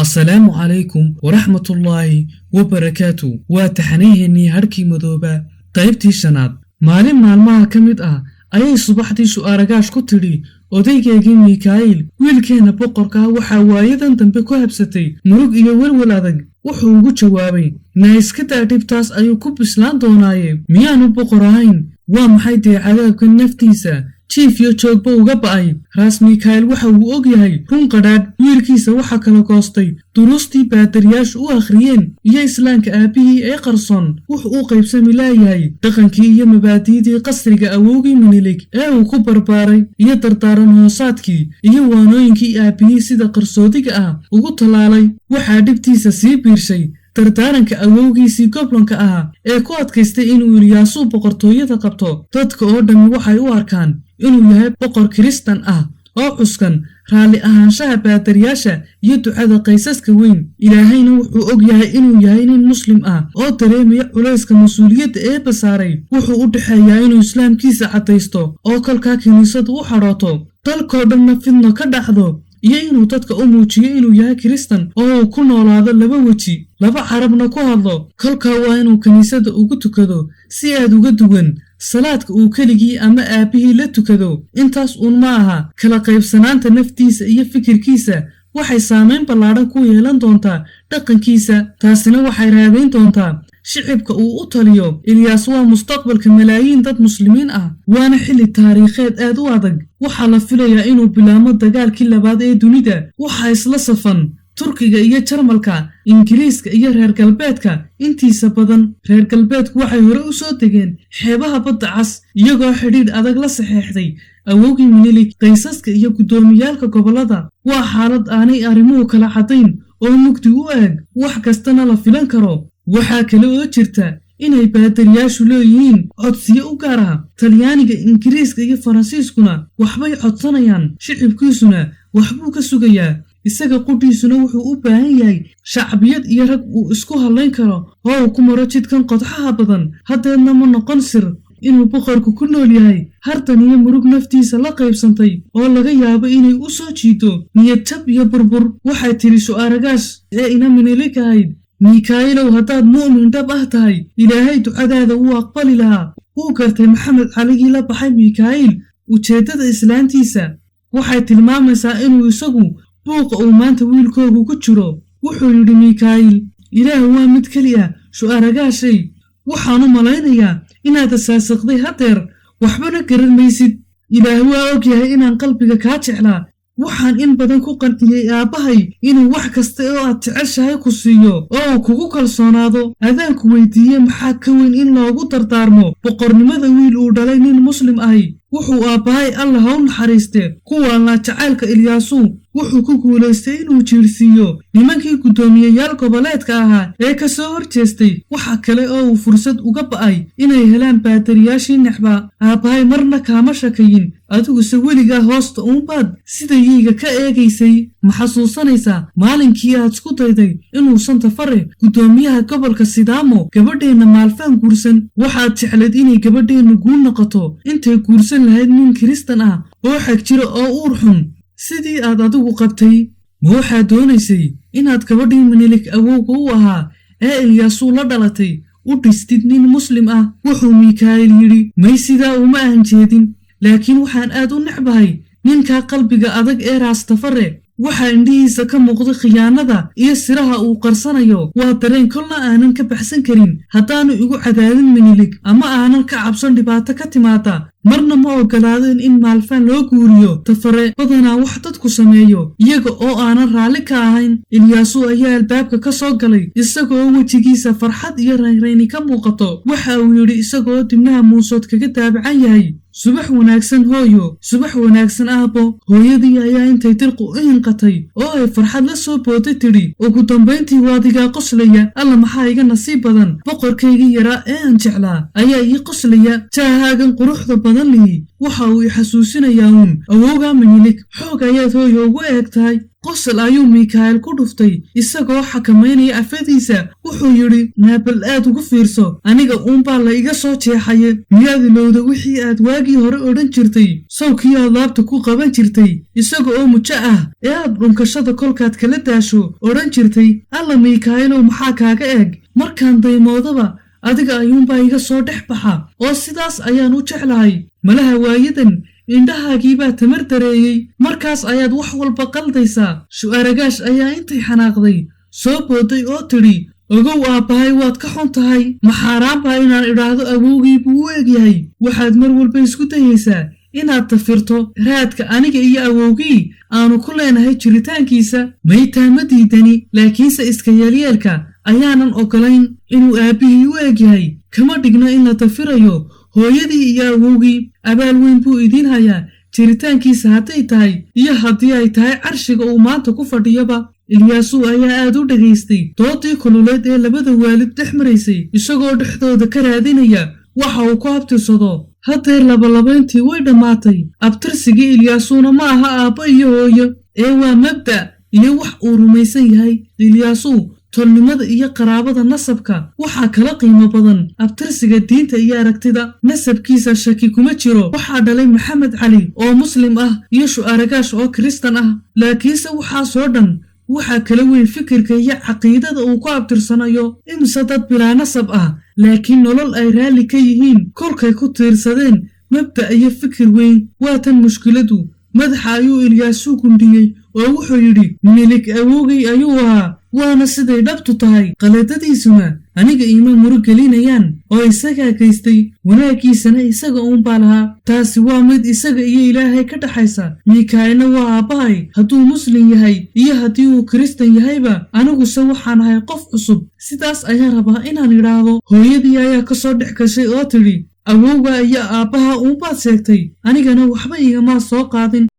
السلام عليكم ورحمة الله وبركاته وتحنيهني هركي مدوبة قيبتي شناد مالين مالماها كميد ayay subaxdii su'aaragaash ku tidhi odaygeygii Mikaayil wiilkeena boqorka waxa waayadan dambe ku habsatay murug iyo walwal adag wuxuu ugu jawaabay na iska taadibtaas ayuu ku bislaan doonaaye miyaanu boqor ahayn waa maxay cadaabka naftiisa jiif iyo joogba uga ba'ay raas Mikaayil waxa uu og yahay run qadhaadh wiilkiisa waxa kala goostay duruustii baadariyaashu u akhriyeen iyo islaamka aabihii ee qarsoon wuxuu u qaybsami laayahay dhaqankii iyo mabaadi'dii qasriga awowgii Minilik ee uu ku barbaaray iyo dardaaran hoosaadkii iyo waanooyinkii aabihii sida qarsoodiga ugu talaalay waxaa dhibtiisa sii biirshay dardaaranka awowgiisii goblonka ee ku adkaystay inuu Ilyaasu boqortooyada qabto dadka oo dhammi waxay u arkaan inuu yahay boqor Kristan oo cuskan raali ahaanshaha baadariyaasha iyo ducada qaysaska weyn ilaahayna wuxuu og yahay inuu yahay nin muslim oo dareemaya culayska mas'uuliyadda ee basaaray wuxuu u dhaxeeyaa inuu islaamkiisa cadaysto oo kolka kiniisadu u xarooto dalkoo dhanna fidno ka dhacdo iyo inuu dadka u muujiyo inuu yahay Kristan oo ku noolaado laba waji laba carabna ku hadlo kolka waa inuu kiniisada ugu tukado si aad uga duwan salaadka uu keligii ama aabihii la tukado intaas ma aha kala qaybsanaanta naftiisa iyo fikirkiisa waxay saameyn ballaaran ku yeelan doontaa dhaqankiisa taasina waxay raadayn doontaa shicibka uu u taliyo Ilyaas waa mustaqbalka malaayiin dad muslimiin waana xilli taariikheed aad u adag waxa la filayaa inuu bilaamo dagaalkii labaad ee dunida waxa isla safan Turkiga iyo Jarmalka Ingiriiska iyo reer galbeedka intiisa badan reer galbeedku waxay hore u soo degeen xeebaha badda cas iyagoo xidhiidh adag la saxeexday awowgii Minilik qaysaska iyo gudoomiyaalka gobolada waa xaalad aanay arrimuhu kala cadayn oo mugdi u eeg wax kastana la filan karo waxa kale oo jirta inay baadariyaashu leeyihiin codsiyo u gaar Talyaaniga Ingiriiska iyo Faransiiskuna waxbay codsanayaan shicibkiisuna waxbuu ka sugayaa isaga qudhiisuna wuxuu u baahan yahay shacbiyad iyo rag uu isku halayn karo oo ku maro jidkan qodxaha badan hadeedna ma noqon sir inuu boqorku ku nool yahay hartan iyo murug naftiisa la qaybsantay oo laga yaabo inay u soo jiito niyad jab iyo burbur waxay tiri su'aaragaash ee ina Minilik ahayd Mikaayilow haddaad mu'min dhab tahay ilaahay ducadaada uu aqbali lahaa uu gartay Maxamed caligii la baxay Mikaayil ujeedada islaantiisa waxay tilmaamaysaa inuu isagu buuqa uu maanta wiilkoogu ku jiro wuxuu yidhi Mikaayil ilaah waa mid kaliya su'aaragaashay waxaan u malaynayaa inaad asaasaqday hadeer waxbana garan maysid ilaah waa og yahay inaan qalbiga kaa jeclaa waxaan in badan ku qanciyay aabahay inuu wax kasta oo aad jeceshahay ku siiyo oo kugu kalsoonaado adaan ku weydiiyay maxaa ka weyn in loogu dardaarmo boqornimada wiil uu dhalay nin muslim wuxuu aabahay Allah u naxariiste kuwa la jacaylka Ilyaasu wuxuu ku guuleystay inuu jiirsiiyo nimankii gudoomiyayaal goboleedka ee ka soo horjeestay waxa kale oo uu fursad uga ba'ay inay helaan baadariyaashii naxba aabahay marna kaama shakayin adigu se weliga hoosta baad sida yiga ka eegaysay ma xasuusanaysaa maalinkii aad isku dayday inuu Santa Fare gudoomiyaha gobolka Sidaamo gabadheena maalfaan guursan waxaad jeclayd inay gabadheenu guul noqoto intay guursan lahayd nin Kristan oo xaq jiro oo uur xun sidii aad adigu qabtay ma waxaad doonaysay inaad gabadhii Minilik awowga u ahaa ee Ilyaasu la dhalatay u dhistid nin muslim wuxuu Mikaayil yidhi may sidaa uma aan jeedin laakiin waxaan aad u necbahay ninka qalbiga adag ee Santa Fare waxa indhihiisa ka muuqda khiyaanada iyo siraha uu qarsanayo waa dareen kolna aanan ka baxsan karin haddaanu igu cadaadin Minilik ama aanan ka cabsan dhibaato ka timaada marna ma ogolaadeen in maalfaan loo guuriyo Tafare badanaa wax dadku sameeyo iyaga oo aanan raali ka ahayn Ilyaasu ayaa albaabka ka soo galay isagoo wajigiisa farxad iyo raynrayn ka muuqato waxa uu yiri isagoo dibnaha muusood kaga daabacan yahay subax wanaagsan hooyo subax wanaagsan aabo hooyadii ayaa intay dirqu u hinqatay oo ay farxad la soo booday tiri ugu dambeyntii waadiga qoslaya alla maxaa iga nasiib badan boqorkayga yaraa ee aan jeclaa ayaa ii qoslaya jahaagan quruxda waxa uu xasuusinayaa awowga Minilik xoog ayaad hooyo ugu eegtahay qosol ayuu Mikaa'il ku dhuftay isagoo xakamaynaya afadiisa wuxuu yidhi naabal aad ugu fiirso aniga uunbaa la iga soo jeexaye miyaad ilowda wixii aad waagii hore odhan jirtay sawkii aad laabta ku qaban jirtay isaga oo mujo ah ee aad dhunkashada kolkaad kala daasho odhan jirtay alla Mikaa'ilow maxaa kaaga eeg markaan daymoodaba adiga ayuunbaa iga soo dhex baxa oo sidaas ayaan u jeclahay malaha waayadan indhahaagii baa tamar dareeyey markaas ayaad wax walba qaldaysaa Shu'aragaash ayaa intay xanaaqday soo booday oo tidhi ogow aabbahay waad ka xun tahay ma xaaraan baa inaan idhaahdo awowgii buu u egyahay waxaad mar walba isku dayaysaa inaad tafirto raadka aniga iyo awowgii aanu ku leenahay jiritaankiisa maytaa ma diidani laakiinse iska yeelyeelka ayaanan ogolayn inuu aabbihii u egyahay kama dhigno in la tafirayo hooyadii iyo awowgii abaal weyn buu idiin hayaa jiritaankiisa hadday tahay iyo haddii ay tahay carshiga uu maanta ku fadhiyaba Ilyaasu ayaa aad u dhageystay doodii kululeed ee labada waalid dhex maraysay isagoo dhexdooda ka raadinaya waxa uu ku abtirsado haddeer labalabayntii way dhammaatay abtirsigii Ilyaasuna ma aha aabba iyo hooyo ee waa mabda iyo wax uu rumaysan yahay Ilyaasu tolnimada iyo qaraabada nasabka waxaa kala qiimo badan abtirsiga diinta iyo aragtida nasabkiisa shaki kuma jiro waxaa dhalay Maxamed Cali oo muslim ah iyo Shu'aragaash oo kristan ah laakiinse waxaa soo dhan waxaa kala weyn fikirka iyo caqiidada uu ku abtirsanayo imse dad bilaa nasab ah laakiin nolol ay raalli ka yihiin kolkay ku tiirsadeen mabda iyo fikir weyn waa tan mushkiladu madaxa ayuu Ilyaasu gundhiyey oo wuxuu yidhi milig awowgay ayuu ahaa waana siday dhabtu tahay qaladadiisuna aniga iima murugelinayaan oo isagaa gaystay wanaagiisana isaga uunbaa lahaa taasi waa mid isaga iyo ilaahay ka dhaxaysa Mikaa'ilna waa aabbahay hadduu muslim yahay iyo haddii uu kristan yahayba aniguse waxaan ahay qof cusub sidaas ayaan rabaa inaan idhaahdo hooyadii ayaa ka soo dhex gashay oo tidhi awowga iyo aabbaha uunbaad sheegtay anigana waxba igama soo qaadin